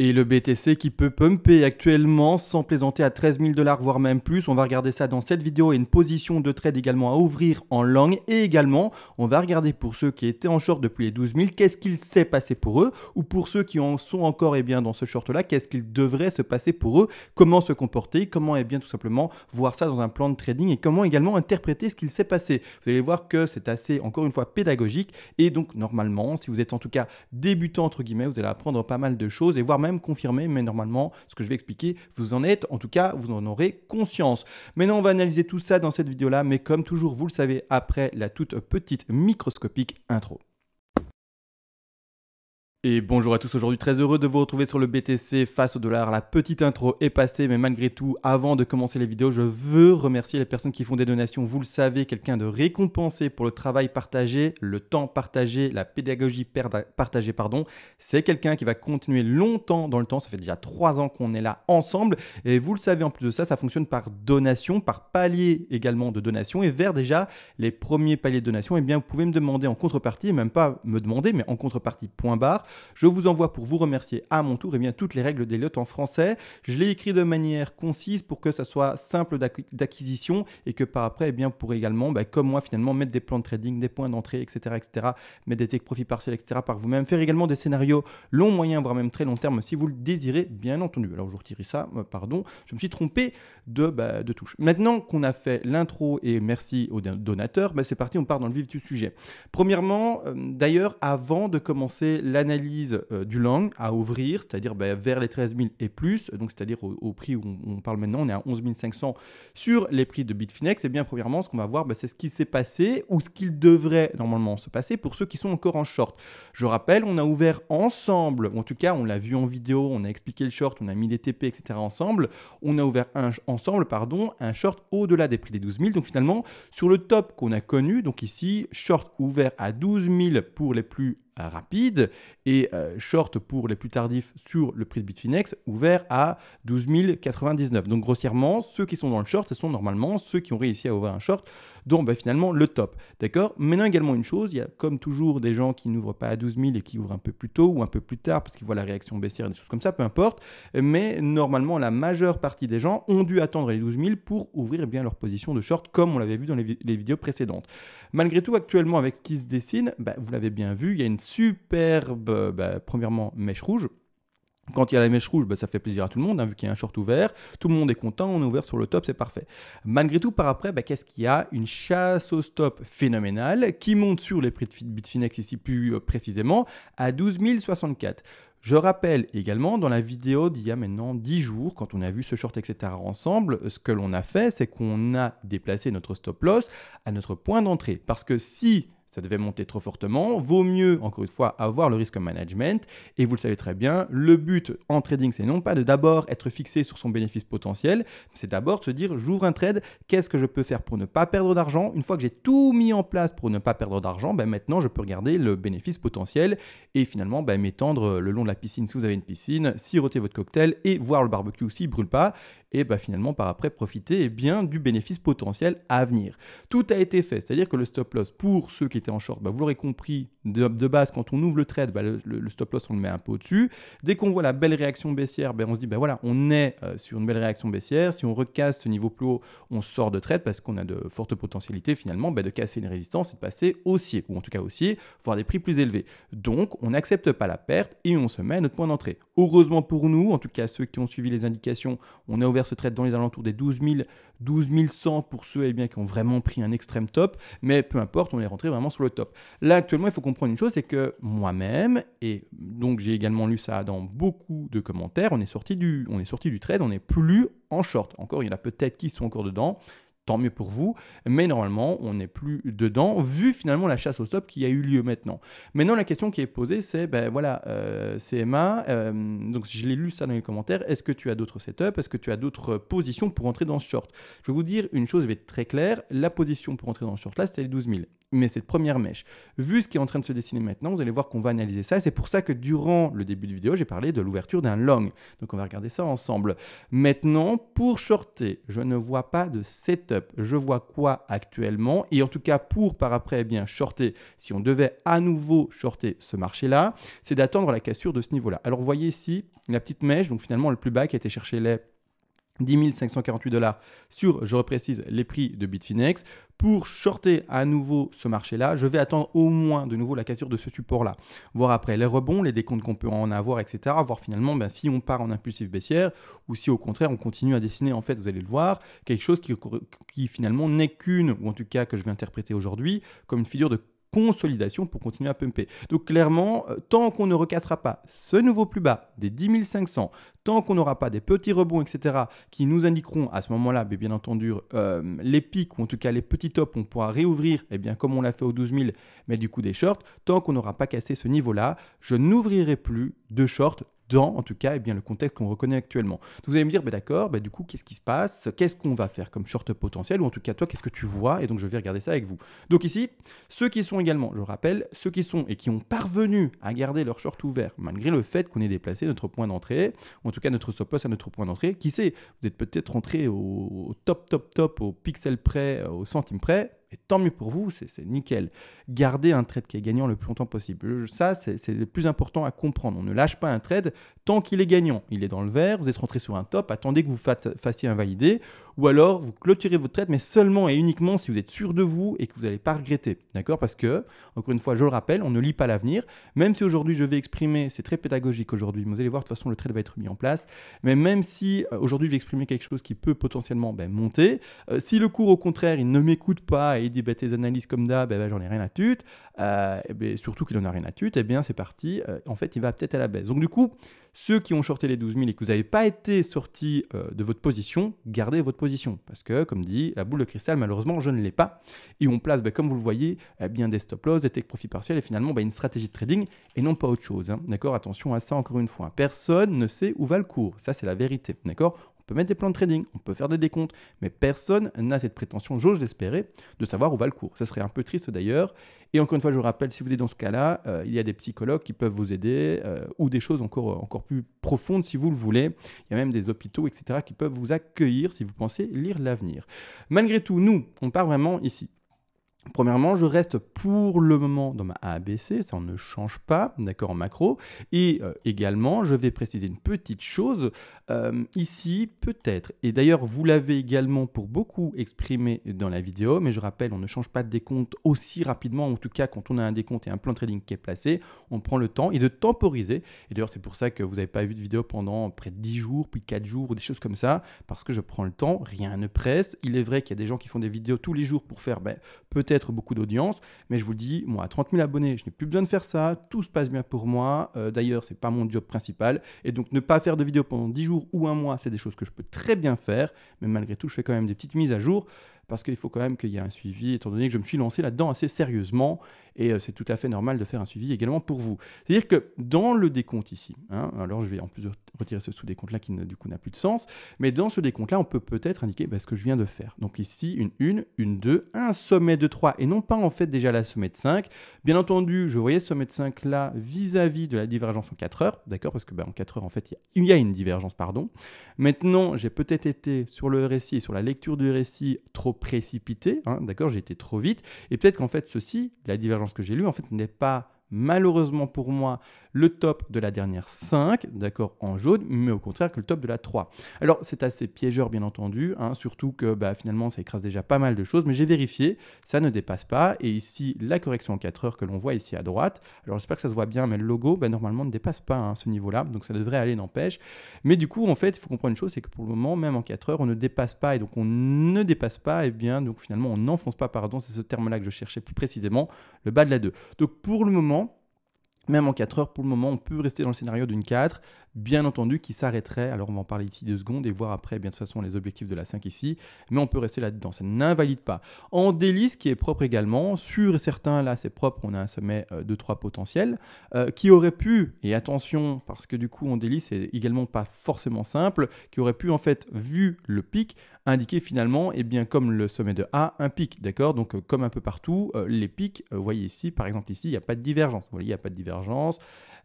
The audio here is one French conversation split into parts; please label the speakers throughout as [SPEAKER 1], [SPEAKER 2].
[SPEAKER 1] Et le BTC qui peut pumper actuellement sans plaisanter à 13 000 $, voire même plus. On va regarder ça dans cette vidéo et une position de trade également à ouvrir en long. Et également, on va regarder pour ceux qui étaient en short depuis les 12 000, qu'est-ce qu'il s'est passé pour eux. Ou pour ceux qui en sont encore dans ce short-là, qu'est-ce qu'il devrait se passer pour eux. Comment se comporter, comment tout simplement voir ça dans un plan de trading et comment également interpréter ce qu'il s'est passé. Vous allez voir que c'est assez, encore une fois, pédagogique. Et donc, normalement, si vous êtes en tout cas débutant, entre guillemets, vous allez apprendre pas mal de choses et voire même confirmer, mais normalement, ce que je vais expliquer, vous en êtes, en tout cas, vous en aurez conscience. Maintenant, on va analyser tout ça dans cette vidéo-là, mais comme toujours, vous le savez, après la toute petite microscopique intro. Et bonjour à tous, aujourd'hui très heureux de vous retrouver sur le BTC face au dollar. La petite intro est passée, mais malgré tout, avant de commencer les vidéos, je veux remercier les personnes qui font des donations. Vous le savez, quelqu'un de récompensé pour le travail partagé, le temps partagé, la pédagogie partagée, pardon. C'est quelqu'un qui va continuer longtemps dans le temps. Ça fait déjà 3 ans qu'on est là ensemble. Et vous le savez, en plus de ça, ça fonctionne par donation, par palier également de donation. Et vers déjà les premiers paliers de donation, eh bien, vous pouvez me demander en contrepartie, même pas me demander, mais en contrepartie, point barre. Je vous envoie pour vous remercier à mon tour toutes les règles d'Elliott en français. Je l'ai écrit de manière concise pour que ça soit simple d'acquisition et que par après, vous pourrez également, comme moi finalement, mettre des plans de trading, des points d'entrée, etc., mettre des take profits partiels, etc. par vous-même. Faire également des scénarios long, moyen, voire même très long terme si vous le désirez, bien entendu. Alors je retire ça, pardon, je me suis trompé de touche. Maintenant qu'on a fait l'intro et merci aux donateurs, c'est parti, on part dans le vif du sujet. Premièrement, d'ailleurs, avant de commencer l'analyse du long à ouvrir, c'est-à-dire vers les 13 000 et plus, donc c'est-à-dire au prix où on parle maintenant, on est à 11 500 sur les prix de Bitfinex. Et bien premièrement, ce qu'on va voir, c'est ce qui s'est passé ou ce qu'il devrait normalement se passer pour ceux qui sont encore en short. Je rappelle, on a ouvert ensemble, ou en tout cas on l'a vu en vidéo, on a expliqué le short, on a mis les TP, etc. ensemble, on a ouvert ensemble un short au-delà des prix des 12 000. Donc finalement, sur le top qu'on a connu, donc ici, short ouvert à 12 000 pour les plus rapide et short pour les plus tardifs sur le prix de Bitfinex ouvert à 12 099. Donc grossièrement, ceux qui sont dans le short, ce sont normalement ceux qui ont réussi à ouvrir un short, dont finalement le top. D'accord? Maintenant également une chose, il y a comme toujours des gens qui n'ouvrent pas à 12 000 et qui ouvrent un peu plus tôt ou un peu plus tard parce qu'ils voient la réaction baissière et des choses comme ça, peu importe. Mais normalement, la majeure partie des gens ont dû attendre les 12 000 pour ouvrir leur position de short comme on l'avait vu dans les vidéos précédentes. Malgré tout, actuellement, avec ce qui se dessine, vous l'avez bien vu, il y a une superbe, premièrement, mèche rouge. Quand il y a la mèche rouge, ça fait plaisir à tout le monde, vu qu'il y a un short ouvert. Tout le monde est content, on est ouvert sur le top, c'est parfait. Malgré tout, par après, qu'est-ce qu'il y a? Une chasse au stop phénoménale qui monte sur les prix de Bitfinex ici plus précisément à 12 064. Je rappelle également dans la vidéo d'il y a maintenant 10 jours, quand on a vu ce short, etc. ensemble, ce que l'on a fait, c'est qu'on a déplacé notre stop loss à notre point d'entrée. Parce que si ça devait monter trop fortement, vaut mieux, encore une fois, avoir le risque management. Et vous le savez très bien, le but en trading, c'est non pas de d'abord être fixé sur son bénéfice potentiel, c'est d'abord de se dire, j'ouvre un trade, qu'est-ce que je peux faire pour ne pas perdre d'argent? Une fois que j'ai tout mis en place pour ne pas perdre d'argent, maintenant, je peux regarder le bénéfice potentiel et finalement m'étendre le long de la piscine si vous avez une piscine, siroter votre cocktail et voir le barbecue s'il ne brûle pas. Et finalement, par après, profiter du bénéfice potentiel à venir. Tout a été fait, c'est-à-dire que le stop loss, pour ceux qui étaient en short, vous l'aurez compris, de base, quand on ouvre le trade, le stop loss, on le met un peu au-dessus. Dès qu'on voit la belle réaction baissière, on se dit, voilà, on est sur une belle réaction baissière. Si on recasse ce niveau plus haut, on sort de trade parce qu'on a de fortes potentialités, finalement, de casser une résistance et de passer haussier, ou en tout cas haussier, voire des prix plus élevés. Donc, on n'accepte pas la perte et on se met à notre point d'entrée. Heureusement pour nous, en tout cas ceux qui ont suivi les indications, on a ouvert ce trade dans les alentours des 12 100 pour ceux qui ont vraiment pris un extrême top, mais peu importe, on est rentré vraiment sur le top. Là actuellement, il faut comprendre une chose, c'est que moi-même, et donc j'ai également lu ça dans beaucoup de commentaires, on est sorti du trade, on n'est plus en short. Encore, il y en a peut-être qui sont encore dedans. Tant mieux pour vous, mais normalement, on n'est plus dedans, vu finalement la chasse au stop qui a eu lieu maintenant. Maintenant, la question qui est posée, c'est, CMA, donc je l'ai lu ça dans les commentaires, est-ce que tu as d'autres setups, est-ce que tu as d'autres positions pour entrer dans ce short? Je vais vous dire une chose, je vais être très clair, la position pour entrer dans ce short là, c'était les 12 000. Mais cette première mèche, vu ce qui est en train de se dessiner maintenant, vous allez voir qu'on va analyser ça. Et c'est pour ça que durant le début de vidéo, j'ai parlé de l'ouverture d'un long. Donc on va regarder ça ensemble. Maintenant, pour shorter, je ne vois pas de setup. setup, je vois quoi actuellement? Et en tout cas, pour par après, eh bien, shorter, si on devait à nouveau shorter ce marché-là, c'est d'attendre la cassure de ce niveau-là. Alors, vous voyez ici la petite mèche, donc finalement, le plus bas qui a été chercher les 10 548 $ sur, je reprécise, les prix de Bitfinex. Pour shorter à nouveau ce marché-là, je vais attendre au moins de nouveau la cassure de ce support-là. Voir après les rebonds, les décomptes qu'on peut en avoir, etc. Voir finalement si on part en impulsif baissière ou si au contraire on continue à dessiner, en fait, vous allez le voir, quelque chose qui finalement n'est qu'une, ou en tout cas que je vais interpréter aujourd'hui, comme une figure de consolidation pour continuer à pumper. Donc clairement, tant qu'on ne recassera pas ce nouveau plus bas des 10 500, tant qu'on n'aura pas des petits rebonds, etc., qui nous indiqueront à ce moment-là, bien entendu, les pics ou en tout cas les petits tops, on pourra réouvrir, comme on l'a fait au 12 000, mais du coup des shorts, tant qu'on n'aura pas cassé ce niveau-là, je n'ouvrirai plus de shorts dans, en tout cas, le contexte qu'on reconnaît actuellement. Donc vous allez me dire, d'accord, du coup, qu'est-ce qui se passe? Qu'est-ce qu'on va faire comme short potentiel? Ou en tout cas, toi, qu'est-ce que tu vois? Et donc, je vais regarder ça avec vous. Donc ici, ceux qui sont également, je rappelle, ceux qui sont et qui ont parvenu à garder leur short ouvert, malgré le fait qu'on ait déplacé notre point d'entrée, ou en tout cas notre stop loss à notre point d'entrée, qui sait, vous êtes peut-être rentré au top, au pixel près, au centime près, et tant mieux pour vous, c'est nickel. Gardez un trade qui est gagnant le plus longtemps possible. Ça, c'est le plus important à comprendre. On ne lâche pas un trade tant qu'il est gagnant. Il est dans le vert, vous êtes rentré sur un top, attendez que vous fassiez invalider, ou alors vous clôturez votre trade, mais seulement et uniquement si vous êtes sûr de vous et que vous n'allez pas regretter. D'accord? Parce que, encore une fois, je le rappelle, on ne lit pas l'avenir. Même si aujourd'hui je vais exprimer, c'est très pédagogique aujourd'hui, vous allez voir, de toute façon, le trade va être mis en place. Mais même si aujourd'hui je vais exprimer quelque chose qui peut potentiellement monter, si le cours, au contraire, il ne m'écoute pas et il dit tes analyses comme d'hab, j'en ai rien à tute, surtout qu'il en a rien à tute, c'est parti, en fait il va peut-être à la baisse. Donc du coup, ceux qui ont shorté les 12 000 et que vous n'avez pas été sorti de votre position, gardez votre position. Parce que, comme dit, la boule de cristal, malheureusement, je ne l'ai pas. Et on place, comme vous le voyez, des stop loss, des take profit partiels et finalement une stratégie de trading et non pas autre chose. D'accord? Attention à ça encore une fois. Personne ne sait où va le cours. Ça, c'est la vérité. D'accord? On peut mettre des plans de trading, on peut faire des décomptes, mais personne n'a cette prétention, j'ose l'espérer, de savoir où va le cours. Ça serait un peu triste d'ailleurs. Et encore une fois, je vous rappelle, si vous êtes dans ce cas-là, il y a des psychologues qui peuvent vous aider ou des choses encore plus profondes si vous le voulez. Il y a même des hôpitaux, etc., qui peuvent vous accueillir si vous pensez lire l'avenir. Malgré tout, nous, on part vraiment ici. Premièrement, je reste pour le moment dans ma ABC, ça on ne change pas, d'accord, en macro. Et également, je vais préciser une petite chose, ici peut-être, et d'ailleurs vous l'avez également pour beaucoup exprimé dans la vidéo, mais je rappelle, on ne change pas de décompte aussi rapidement, en tout cas quand on a un décompte et un plan de trading qui est placé, on prend le temps et de temporiser. Et d'ailleurs c'est pour ça que vous n'avez pas vu de vidéo pendant près de 10 jours, puis 4 jours ou des choses comme ça, parce que je prends le temps, rien ne presse. Il est vrai qu'il y a des gens qui font des vidéos tous les jours pour faire peut-être beaucoup d'audience, mais je vous le dis, moi à 30 000 abonnés, je n'ai plus besoin de faire ça, tout se passe bien pour moi, d'ailleurs c'est pas mon job principal, et donc ne pas faire de vidéo pendant 10 jours ou un mois, c'est des choses que je peux très bien faire, mais malgré tout je fais quand même des petites mises à jour, parce qu'il faut quand même qu'il y ait un suivi, étant donné que je me suis lancé là-dedans assez sérieusement, et c'est tout à fait normal de faire un suivi également pour vous. C'est-à-dire que dans le décompte ici, alors je vais en plus retirer ce sous-décompte-là qui du coup n'a plus de sens, mais dans ce décompte-là, on peut peut-être indiquer ce que je viens de faire. Donc ici, une 2, un sommet de 3, et non pas en fait déjà la sommet de 5. Bien entendu, je voyais ce sommet de 5 là vis-à-vis de la divergence en 4 heures, d'accord, parce que en 4 heures, en fait, il y a une divergence, pardon. Maintenant, j'ai peut-être été sur le RSI et sur la lecture du RSI trop précipité, d'accord, j'ai été trop vite, et peut-être qu'en fait, ceci, la divergence que j'ai lue, en fait, n'est pas malheureusement pour moi, le top de la dernière 5, d'accord, en jaune, mais au contraire que le top de la 3. Alors, c'est assez piégeur, bien entendu, surtout que finalement, ça écrase déjà pas mal de choses, mais j'ai vérifié, ça ne dépasse pas. Et ici, la correction en 4 heures que l'on voit ici à droite, alors j'espère que ça se voit bien, mais le logo, normalement, ne dépasse pas ce niveau-là, donc ça devrait aller, n'empêche. Mais du coup, en fait, il faut comprendre une chose, c'est que pour le moment, même en 4 heures, on ne dépasse pas, et donc on ne dépasse pas, et bien, donc finalement, on n'enfonce pas, pardon, c'est ce terme-là que je cherchais plus précisément, le bas de la 2. Donc, pour le moment, même en 4 heures, pour le moment, on peut rester dans le scénario d'une 4, bien entendu, qui s'arrêterait. Alors, on va en parler ici 2 secondes et voir après, bien de toute façon, les objectifs de la 5 ici. Mais on peut rester là-dedans, ça n'invalide pas. En délice, qui est propre également, sûr et certain, là, c'est propre, on a un sommet de 3 potentiels, qui aurait pu, et attention, parce que du coup, en délice, c'est également pas forcément simple, qui aurait pu, en fait, vu le pic, indiquer finalement, comme le sommet de A, un pic, d'accord? Donc, comme un peu partout, les pics, vous voyez ici, par exemple, ici, il n'y a pas de divergence. Vous voyez, il n'y a pas de divergence.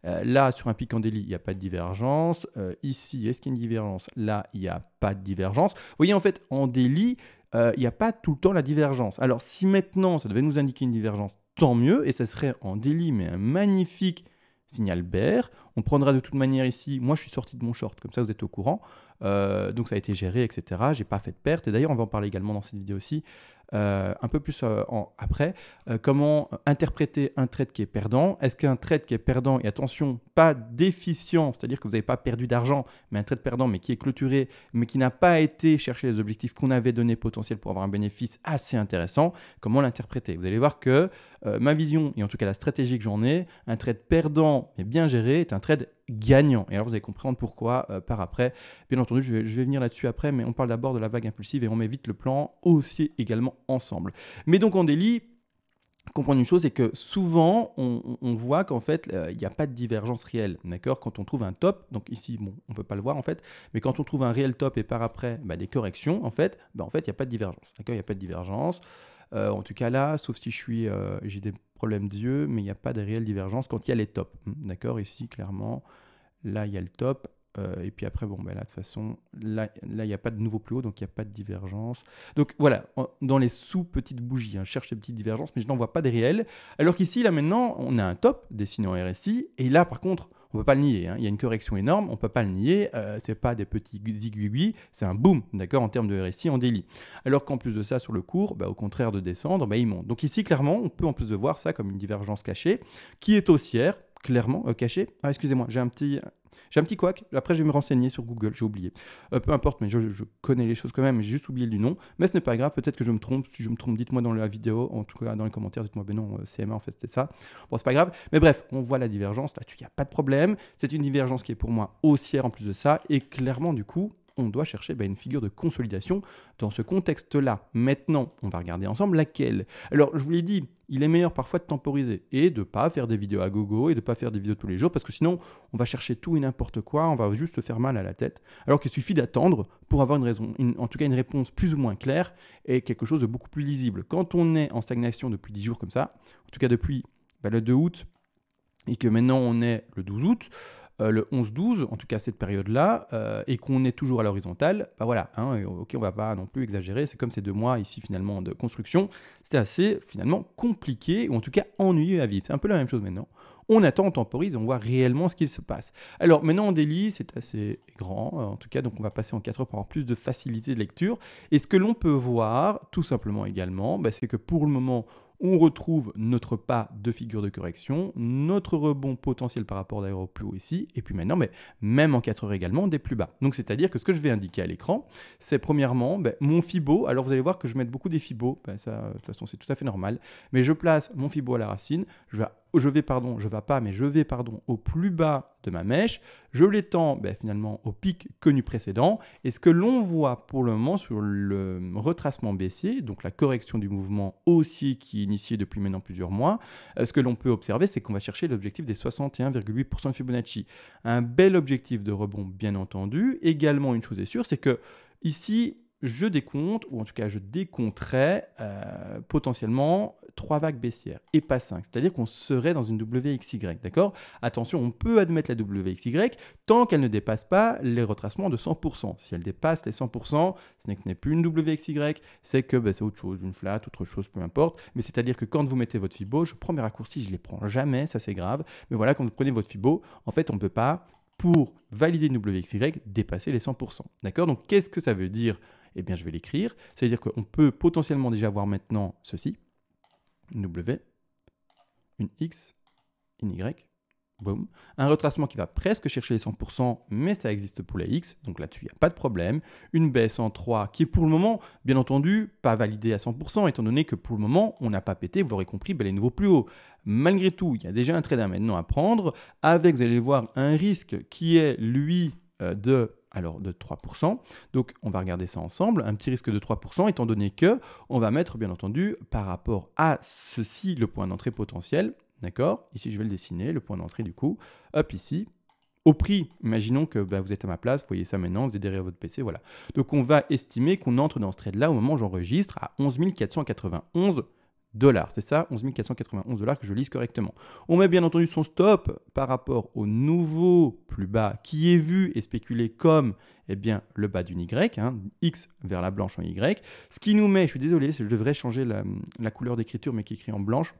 [SPEAKER 1] Là, sur un pic en daily, il n'y a pas de divergence. Ici, est-ce qu'il y a une divergence? Là, il n'y a pas de divergence. Vous voyez, en fait, en daily, il n'y a pas tout le temps la divergence. Alors, si maintenant, ça devait nous indiquer une divergence, tant mieux, et ça serait en daily, mais un magnifique signal bear. On prendra de toute manière ici, moi je suis sorti de mon short, comme ça vous êtes au courant, donc ça a été géré, etc. J'ai pas fait de perte, et d'ailleurs on va en parler également dans cette vidéo aussi, un peu plus après, comment interpréter un trade qui est perdant. Est-ce qu'un trade qui est perdant, et attention, pas déficient, c'est-à-dire que vous n'avez pas perdu d'argent, mais un trade perdant, mais qui est clôturé, mais qui n'a pas été chercher les objectifs qu'on avait donnés potentiels pour avoir un bénéfice assez intéressant, comment l'interpréter? Vous allez voir que ma vision, et en tout cas la stratégie que j'en ai, un trade perdant, mais bien géré, est un trade gagnant. Et alors vous allez comprendre pourquoi par après. Bien entendu, je vais venir là-dessus après, mais on parle d'abord de la vague impulsive et on met vite le plan haussier également ensemble. Mais donc en daily, comprendre une chose, c'est que souvent, on voit qu'en fait, il n'y a pas de divergence réelle, d'accord? Quand on trouve un top, donc ici, bon, on ne peut pas le voir en fait, mais quand on trouve un réel top et par après des corrections, en fait, il n'y a pas de divergence, d'accord? Il n'y a pas de divergence. En tout cas là, sauf si j'ai des problèmes d'yeux, mais il n'y a pas de réelle divergence quand il y a les tops, d'accord? Ici, clairement, là, il y a le top. Et puis après, bon, là, de toute façon, là, il n'y a pas de nouveau plus haut, donc il n'y a pas de divergence. Donc voilà, dans les sous-petites bougies, je cherche ces petites divergences, mais je n'en vois pas de réelles. Alors qu'ici, là maintenant, on a un top dessiné en RSI, et là, par contre, on ne peut pas le nier. Il y a une correction énorme, on ne peut pas le nier. Ce n'est pas des petits zigouigouis, c'est un boom, d'accord, en termes de RSI en daily. Alors qu'en plus de ça, sur le cours, au contraire de descendre, il monte. Donc ici, clairement, on peut en plus de voir ça comme une divergence cachée, qui est haussière, clairement cachée. Ah, excusez-moi, j'ai un petit couac, après je vais me renseigner sur Google, j'ai oublié. Peu importe, mais je connais les choses quand même, j'ai juste oublié du nom. Mais ce n'est pas grave, peut-être que je me trompe. Si je me trompe, dites-moi dans la vidéo, en tout cas dans les commentaires, dites-moi, ben non, CMA en fait c'était ça. Bon, c'est pas grave. Mais bref, on voit la divergence, là-dessus, il n'y a pas de problème. C'est une divergence qui est pour moi haussière en plus de ça. Et clairement, du coup, on doit chercher une figure de consolidation dans ce contexte-là. Maintenant, on va regarder ensemble laquelle. Alors, je vous l'ai dit, il est meilleur parfois de temporiser et de ne pas faire des vidéos à gogo et de ne pas faire des vidéos tous les jours parce que sinon, on va chercher tout et n'importe quoi, on va juste se faire mal à la tête. Alors qu'il suffit d'attendre pour avoir en tout cas une réponse plus ou moins claire et quelque chose de beaucoup plus lisible. Quand on est en stagnation depuis 10 jours comme ça, en tout cas depuis le 2 août et que maintenant on est le 12 août, le 11-12, en tout cas cette période-là, et qu'on est toujours à l'horizontale, voilà, ok, on va pas non plus exagérer, c'est comme ces 2 mois ici finalement de construction, c'était assez finalement compliqué, ou en tout cas ennuyeux à vivre. C'est un peu la même chose maintenant. On attend, on temporise, on voit réellement ce qu'il se passe. Alors maintenant en daily, c'est assez grand, en tout cas, donc on va passer en 4 heures pour avoir plus de facilité de lecture. Et ce que l'on peut voir, tout simplement également, c'est que pour le moment, on retrouve notre pas de figure de correction, notre rebond potentiel par rapport d'ailleurs au plus haut ici, et puis maintenant, même en 4 heures également, des plus bas. Donc c'est-à-dire que ce que je vais indiquer à l'écran, c'est premièrement mon Fibo. Alors vous allez voir que je mets beaucoup des Fibos, ça de toute façon c'est tout à fait normal, mais je place mon Fibo à la racine, je vais au plus bas de ma mèche, je l'étends finalement au pic connu précédent, et ce que l'on voit pour le moment sur le retracement baissier, donc la correction du mouvement haussier qui est initié depuis maintenant plusieurs mois, ce que l'on peut observer, c'est qu'on va chercher l'objectif des 61,8% de Fibonacci. Un bel objectif de rebond bien entendu. Également une chose est sûre, c'est que ici, je décompte, ou en tout cas je décompterais potentiellement 3 vagues baissières et pas 5. C'est-à-dire qu'on serait dans une WXY, d'accord? Attention, on peut admettre la WXY tant qu'elle ne dépasse pas les retracements de 100%. Si elle dépasse les 100%, ce n'est plus une WXY, c'est que c'est autre chose, une flat, autre chose, peu importe. Mais c'est-à-dire que quand vous mettez votre Fibo, je prends mes raccourcis, je ne les prends jamais, ça c'est grave. Mais voilà, quand vous prenez votre Fibo, en fait, on ne peut pas, pour valider une WXY, dépasser les 100%. D'accord? Donc, qu'est-ce que ça veut dire? Eh bien, je vais l'écrire. C'est-à-dire qu'on peut potentiellement déjà voir maintenant ceci. Une W, une X, une Y, boum. Un retracement qui va presque chercher les 100%, mais ça existe pour les X, donc là-dessus, il n'y a pas de problème. Une baisse en 3 qui est pour le moment, bien entendu, pas validée à 100%, étant donné que pour le moment, on n'a pas pété, vous l'aurez compris, les nouveaux plus hauts. Malgré tout, il y a déjà un trade maintenant à prendre, avec, vous allez voir, un risque qui est, lui, de 3%. Donc, on va regarder ça ensemble. Un petit risque de 3%, étant donné que on va mettre, bien entendu, par rapport à ceci, le point d'entrée potentiel. D'accord? Ici, je vais le dessiner, le point d'entrée du coup. Hop, ici. Au prix, imaginons que vous êtes à ma place, vous voyez ça maintenant, vous êtes derrière votre PC, voilà. Donc, on va estimer qu'on entre dans ce trade-là au moment où j'enregistre à 11 491 dollars. C'est ça, 11 491 dollars que je lise correctement. On met bien entendu son stop par rapport au nouveau plus bas qui est vu et spéculé comme le bas d'une Y, hein, X vers la blanche en Y. Ce qui nous met, je suis désolé, je devrais changer la couleur d'écriture mais qui est écrit en blanche.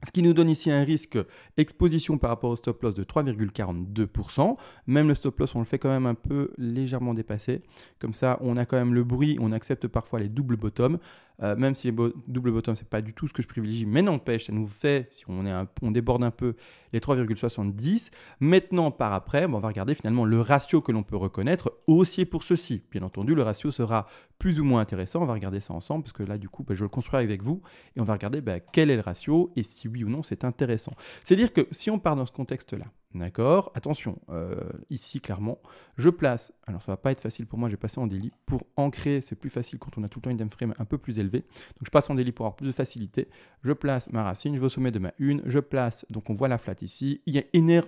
[SPEAKER 1] Ce qui nous donne ici un risque exposition par rapport au stop loss de 3,42%. Même le stop loss, on le fait quand même un peu légèrement dépassé. Comme ça, on a quand même le bruit, on accepte parfois les doubles bottoms. Même si les doubles bottoms, ce n'est pas du tout ce que je privilégie, mais n'empêche, ça nous fait, si on déborde un peu, les 3,70. Maintenant, par après, on va regarder finalement le ratio que l'on peut reconnaître haussier pour ceci. Bien entendu, le ratio sera plus ou moins intéressant. On va regarder ça ensemble, parce que là, du coup, je le construis avec vous. Et on va regarder quel est le ratio et si oui ou non c'est intéressant. C'est-à-dire que si on part dans ce contexte-là, d'accord, attention, ici clairement, je place, alors ça va pas être facile pour moi, j'ai passé en daily, pour ancrer, c'est plus facile quand on a tout le temps une time frame un peu plus élevée, donc je passe en daily pour avoir plus de facilité, je place ma racine, je vais au sommet de ma une, je place, donc on voit la flat ici, il y a une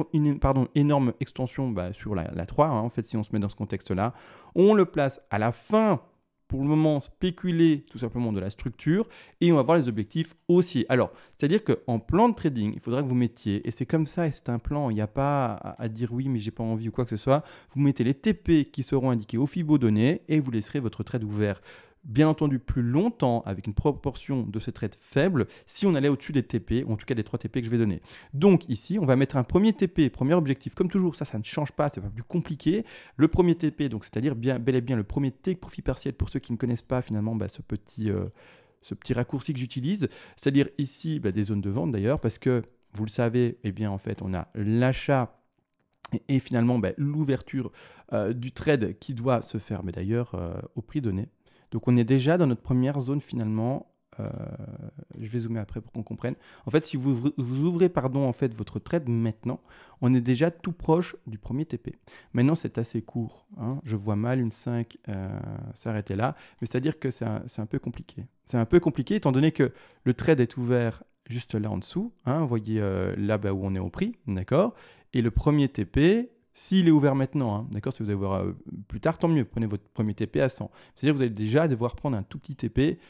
[SPEAKER 1] énorme extension sur la 3, hein, en fait si on se met dans ce contexte-là, on le place à la fin, pour le moment, spéculer tout simplement de la structure et on va voir les objectifs haussiers. Alors, c'est-à-dire qu'en plan de trading, il faudra que vous mettiez, et c'est comme ça, et c'est un plan, il n'y a pas à dire oui, mais j'ai pas envie ou quoi que ce soit, vous mettez les TP qui seront indiqués au FIBO donné et vous laisserez votre trade ouvert. Bien entendu, plus longtemps, avec une proportion de ces trades faible, si on allait au-dessus des TP, ou en tout cas des 3 TP que je vais donner. Donc ici, on va mettre un premier TP, premier objectif, comme toujours, ça ne change pas, c'est pas plus compliqué. Le premier TP, donc c'est-à-dire bel et bien le premier take profit partiel pour ceux qui ne connaissent pas finalement ce petit raccourci que j'utilise, c'est-à-dire ici des zones de vente d'ailleurs, parce que vous le savez, en fait, on a l'achat et finalement l'ouverture du trade qui doit se faire, d'ailleurs au prix donné. Donc on est déjà dans notre première zone finalement, je vais zoomer après pour qu'on comprenne. En fait, si vous ouvrez en fait, votre trade maintenant, on est déjà tout proche du premier TP. Maintenant, c'est assez court, hein. Je vois mal une 5 s'arrêter là, mais c'est-à-dire que c'est un peu compliqué. C'est un peu compliqué étant donné que le trade est ouvert juste là en dessous, hein. Vous voyez là où on est au prix, d'accord. Et le premier TP, s'il est ouvert maintenant, hein, d'accord, si vous allez voir plus tard, tant mieux, prenez votre premier TP à 100. C'est-à-dire que vous allez déjà devoir prendre un tout petit TP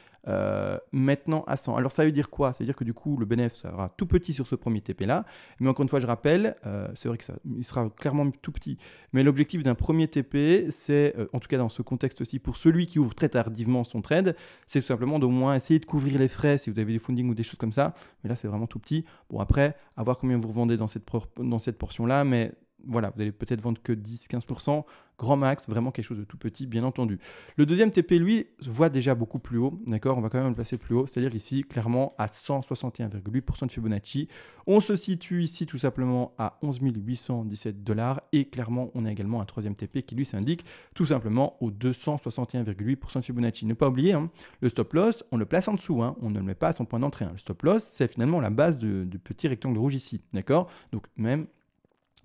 [SPEAKER 1] maintenant à 100. Alors ça veut dire quoi? Ça veut dire que du coup, le bénéfice sera tout petit sur ce premier TP-là. Mais encore une fois, je rappelle, c'est vrai qu'il sera clairement tout petit. Mais l'objectif d'un premier TP, c'est, en tout cas dans ce contexte-ci, pour celui qui ouvre très tardivement son trade, c'est tout simplement d'au moins essayer de couvrir les frais si vous avez des funding ou des choses comme ça. Mais là, c'est vraiment tout petit. Bon, après, à voir combien vous revendez dans cette portion-là, mais voilà, vous allez peut-être vendre que 10-15%, grand max, vraiment quelque chose de tout petit, bien entendu. Le deuxième TP, lui, se voit déjà beaucoup plus haut, d'accord? On va quand même le placer plus haut, c'est-à-dire ici, clairement, à 161,8% de Fibonacci. On se situe ici tout simplement à 11 817 $ et clairement, on a également un troisième TP qui lui s'indique tout simplement au 261,8% de Fibonacci. Ne pas oublier, hein, le stop loss, on le place en dessous, hein, on ne le met pas à son point d'entrée. Hein. Le stop loss, c'est finalement la base du petit rectangle rouge ici, d'accord? Donc même...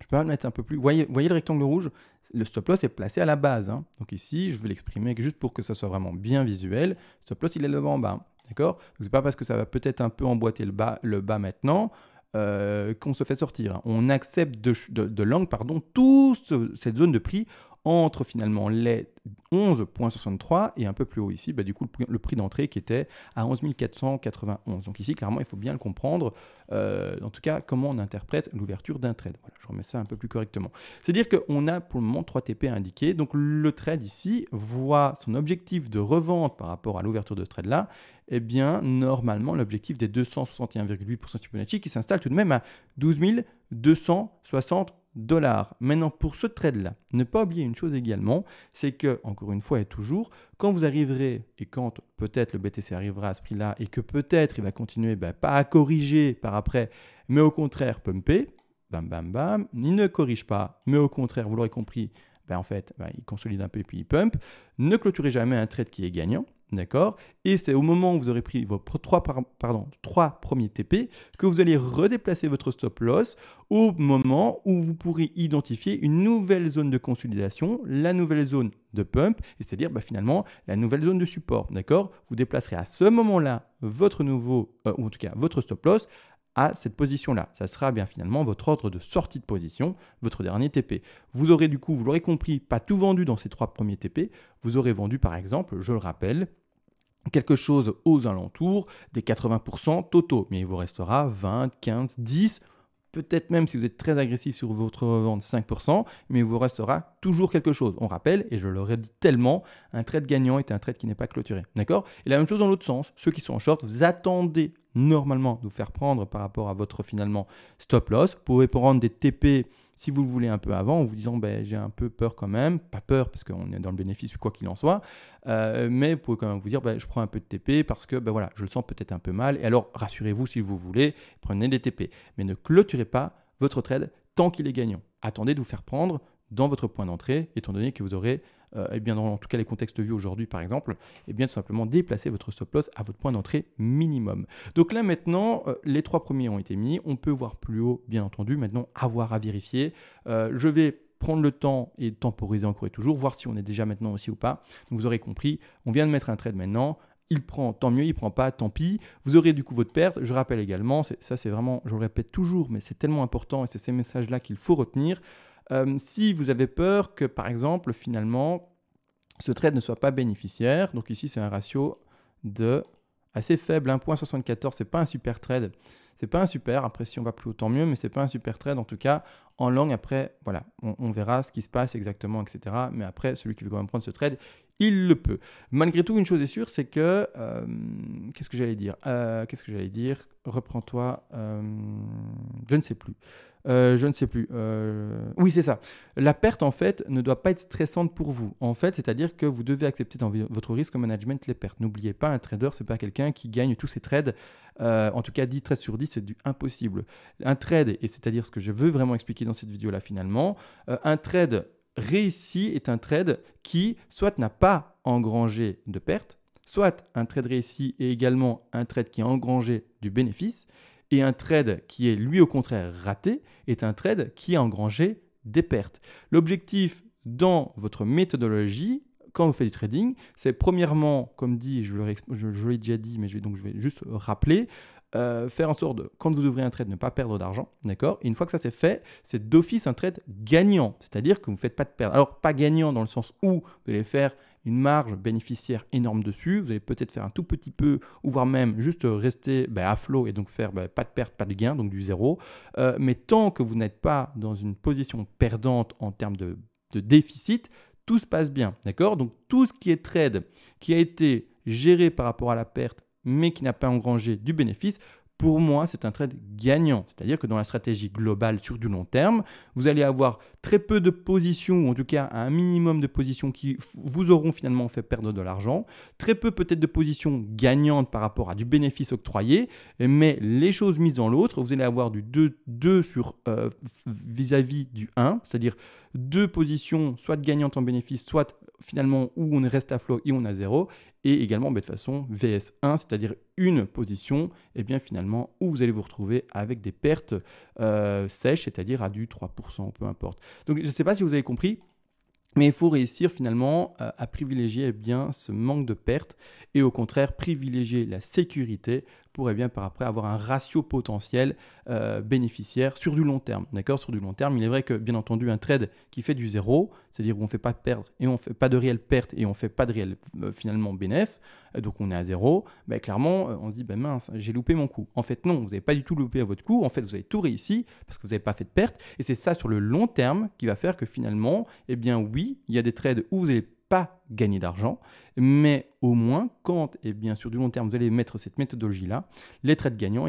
[SPEAKER 1] Je peux le mettre un peu plus. Vous voyez le rectangle rouge? Le stop loss est placé à la base. Hein. Donc ici, je vais l'exprimer juste pour que ça soit vraiment bien visuel. Le stop loss, il est là-bas en bas. D'accord? Donc ce n'est pas parce que ça va peut-être un peu emboîter le bas maintenant qu'on se fait sortir. Hein. On accepte de l'angle, toute cette zone de prix entre finalement les 11,63 et un peu plus haut ici, du coup le prix d'entrée qui était à 11 491. Donc ici, clairement, il faut bien le comprendre, en tout cas, comment on interprète l'ouverture d'un trade. Voilà, je remets ça un peu plus correctement. C'est-à-dire qu'on a pour le moment 3 TP indiqués. Donc le trade ici voit son objectif de revente par rapport à l'ouverture de ce trade-là, normalement, l'objectif des 261,8% Fibonacci qui s'installe tout de même à 12 260 $. Maintenant, pour ce trade-là, ne pas oublier une chose également, c'est que, encore une fois et toujours, quand vous arriverez et quand peut-être le BTC arrivera à ce prix-là et que peut-être il va continuer, pas à corriger par après, mais au contraire pumper, bam bam bam, il ne corrige pas, mais au contraire, vous l'aurez compris, en fait, il consolide un peu et puis il pump. Ne clôturez jamais un trade qui est gagnant. D'accord? Et c'est au moment où vous aurez pris vos 3 premiers TP que vous allez redéplacer votre stop loss au moment où vous pourrez identifier une nouvelle zone de consolidation, la nouvelle zone de pump, et c'est-à-dire finalement la nouvelle zone de support. D'accord? Vous déplacerez à ce moment-là votre ou en tout cas votre stop loss à cette position-là. Ça sera bien finalement votre ordre de sortie de position, votre dernier TP. Vous aurez du coup, vous l'aurez compris, pas tout vendu dans ces 3 premiers TP. Vous aurez vendu par exemple, je le rappelle, quelque chose aux alentours des 80% totaux. Mais il vous restera 20, 15, 10, peut-être même si vous êtes très agressif sur votre revente 5%, mais il vous restera toujours quelque chose. On rappelle, et je le redis tellement, un trade gagnant est un trade qui n'est pas clôturé. D'accord? Et la même chose dans l'autre sens. Ceux qui sont en short, vous attendez normalement de vous faire prendre par rapport à votre finalement stop loss. Vous pouvez prendre des TP si vous le voulez un peu avant en vous disant j'ai un peu peur quand même. Pas peur parce qu'on est dans le bénéfice quoi qu'il en soit. Mais vous pouvez quand même vous dire je prends un peu de TP parce que voilà, je le sens peut-être un peu mal. Et alors rassurez-vous si vous voulez, prenez des TP. Mais ne clôturez pas votre trade tant qu'il est gagnant. Attendez de vous faire prendre dans votre point d'entrée, étant donné que vous aurez, dans en tout cas les contextes vus aujourd'hui par exemple, tout simplement déplacer votre stop loss à votre point d'entrée minimum. Donc là maintenant, les 3 premiers ont été mis, on peut voir plus haut bien entendu, maintenant avoir à vérifier. Je vais prendre le temps et temporiser encore et toujours, voir si on est déjà maintenant aussi ou pas. Donc vous aurez compris, on vient de mettre un trade maintenant. Il prend, tant mieux, il ne prend pas, tant pis. Vous aurez du coup votre perte. Je rappelle également, ça c'est vraiment, je le répète toujours, mais c'est tellement important et c'est ces messages-là qu'il faut retenir. Si vous avez peur que, par exemple, finalement, ce trade ne soit pas bénéficiaire, donc ici, c'est un ratio de assez faible, 1,74, c'est pas un super trade. C'est pas un super, après si on va plus haut, tant mieux, mais c'est pas un super trade, en tout cas, en long, après, voilà, on verra ce qui se passe exactement, etc. Mais après, celui qui veut quand même prendre ce trade, il le peut. Malgré tout, une chose est sûre, c'est que, qu'est-ce que j'allais dire? Reprends-toi, je ne sais plus. Oui, c'est ça. La perte, en fait, ne doit pas être stressante pour vous. En fait, c'est-à-dire que vous devez accepter dans votre risque management les pertes. N'oubliez pas, un trader, c'est pas quelqu'un qui gagne tous ses trades. En tout cas, 10 trades sur 10, c'est du impossible. Un trade, et c'est-à-dire ce que je veux vraiment expliquer dans cette vidéo-là finalement, un trade réussi est un trade qui soit n'a pas engrangé de pertes, soit un trade réussi est également un trade qui a engrangé du bénéfice, et un trade qui est lui au contraire raté est un trade qui a engrangé des pertes. L'objectif dans votre méthodologie, quand vous faites du trading, c'est premièrement, comme dit, je l'ai déjà dit, mais je vais juste rappeler, faire en sorte de, quand vous ouvrez un trade, ne pas perdre d'argent, d'accord? Et une fois que ça c'est fait, c'est d'office un trade gagnant, c'est-à-dire que vous ne faites pas de perte. Alors, pas gagnant dans le sens où vous allez faire une marge bénéficiaire énorme dessus, vous allez peut-être faire un tout petit peu, ou voire même juste rester à flot et donc faire pas de perte, pas de gain, donc du zéro. Mais tant que vous n'êtes pas dans une position perdante en termes de déficit, tout se passe bien, d'accord? Donc tout ce qui est trade, qui a été géré par rapport à la perte, mais qui n'a pas engrangé du bénéfice, pour moi, c'est un trade gagnant. C'est-à-dire que dans la stratégie globale sur du long terme, vous allez avoir très peu de positions, ou en tout cas un minimum de positions qui vous auront finalement fait perdre de l'argent. Très peu peut-être de positions gagnantes par rapport à du bénéfice octroyé. Mais les choses mises dans l'autre, vous allez avoir du 2 sur vis-à-vis du 1, c'est-à-dire 2 positions soit gagnantes en bénéfice, soit finalement où on reste à flot et on a 0. Et également de façon VS1, c'est-à-dire une position finalement où vous allez vous retrouver avec des pertes sèches, c'est-à-dire à du 3%, peu importe. Donc je ne sais pas si vous avez compris, mais il faut réussir finalement à privilégier ce manque de pertes et au contraire privilégier la sécurité pour par après avoir un ratio potentiel bénéficiaire sur du long terme. D'accord? Sur du long terme, il est vrai que bien entendu un trade qui fait du zéro, c'est-à-dire où on ne fait pas de perte et on fait pas de réelle perte et on ne fait pas de réel finalement bénéfice, donc on est à zéro, clairement on se dit mince, j'ai loupé mon coup. En fait non, vous n'avez pas du tout loupé à votre coup, en fait vous avez tout réussi parce que vous n'avez pas fait de perte et c'est ça sur le long terme qui va faire que finalement, oui, il y a des trades où vous n'allez pas gagner d'argent, mais au moins quand sur du long terme vous allez mettre cette méthodologie-là, les trades gagnants,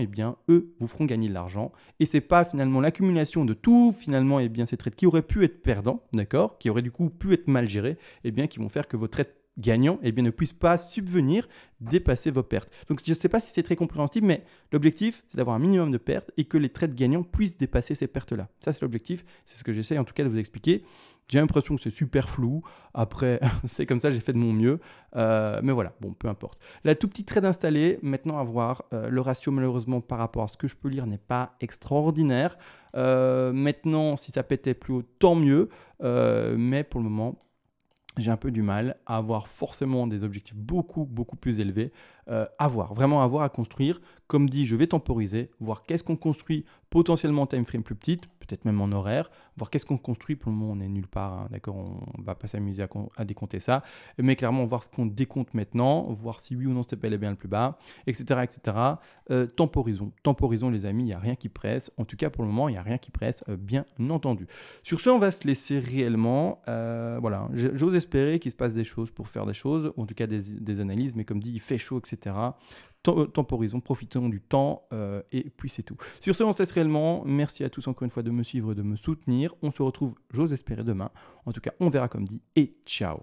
[SPEAKER 1] eux vous feront gagner de l'argent et c'est pas finalement l'accumulation de tout finalement ces trades qui auraient pu être perdants, d'accord, qui auraient du coup pu être mal gérés, qui vont faire que vos trades gagnants ne puissent pas subvenir, dépasser vos pertes. Donc je ne sais pas si c'est très compréhensible, mais l'objectif c'est d'avoir un minimum de pertes et que les trades gagnants puissent dépasser ces pertes-là. Ça c'est l'objectif, c'est ce que j'essaie en tout cas de vous expliquer. J'ai l'impression que c'est super flou. Après, c'est comme ça, j'ai fait de mon mieux. Mais voilà, bon, peu importe. La tout petit trade installé, maintenant à voir. Le ratio, malheureusement, par rapport à ce que je peux lire, n'est pas extraordinaire. Maintenant, si ça pétait plus haut, tant mieux. Mais pour le moment, j'ai un peu du mal à avoir forcément des objectifs beaucoup plus élevés. Vraiment à voir, à construire. Comme dit, je vais temporiser, voir qu'est-ce qu'on construit potentiellement en time frame plus petite. peut-être même en horaire, voir qu'est-ce qu'on construit. Pour le moment, on n'est nulle part, hein, d'accord, on va pas s'amuser à décompter ça, mais clairement, voir ce qu'on décompte maintenant, voir si oui ou non ce appel est bien le plus bas, etc. etc. Temporisons les amis, il n'y a rien qui presse. En tout cas, pour le moment, il n'y a rien qui presse, bien entendu. Sur ce, on va se laisser réellement. Voilà, j'ose espérer qu'il se passe des choses pour faire des choses, ou en tout cas des analyses, mais comme dit, il fait chaud, etc. Temporisons, profitons du temps, et puis c'est tout. Sur ce, on se laisse réellement. Merci à tous encore une fois de me suivre, de me soutenir. On se retrouve, j'ose espérer, demain. En tout cas, on verra comme dit, et ciao.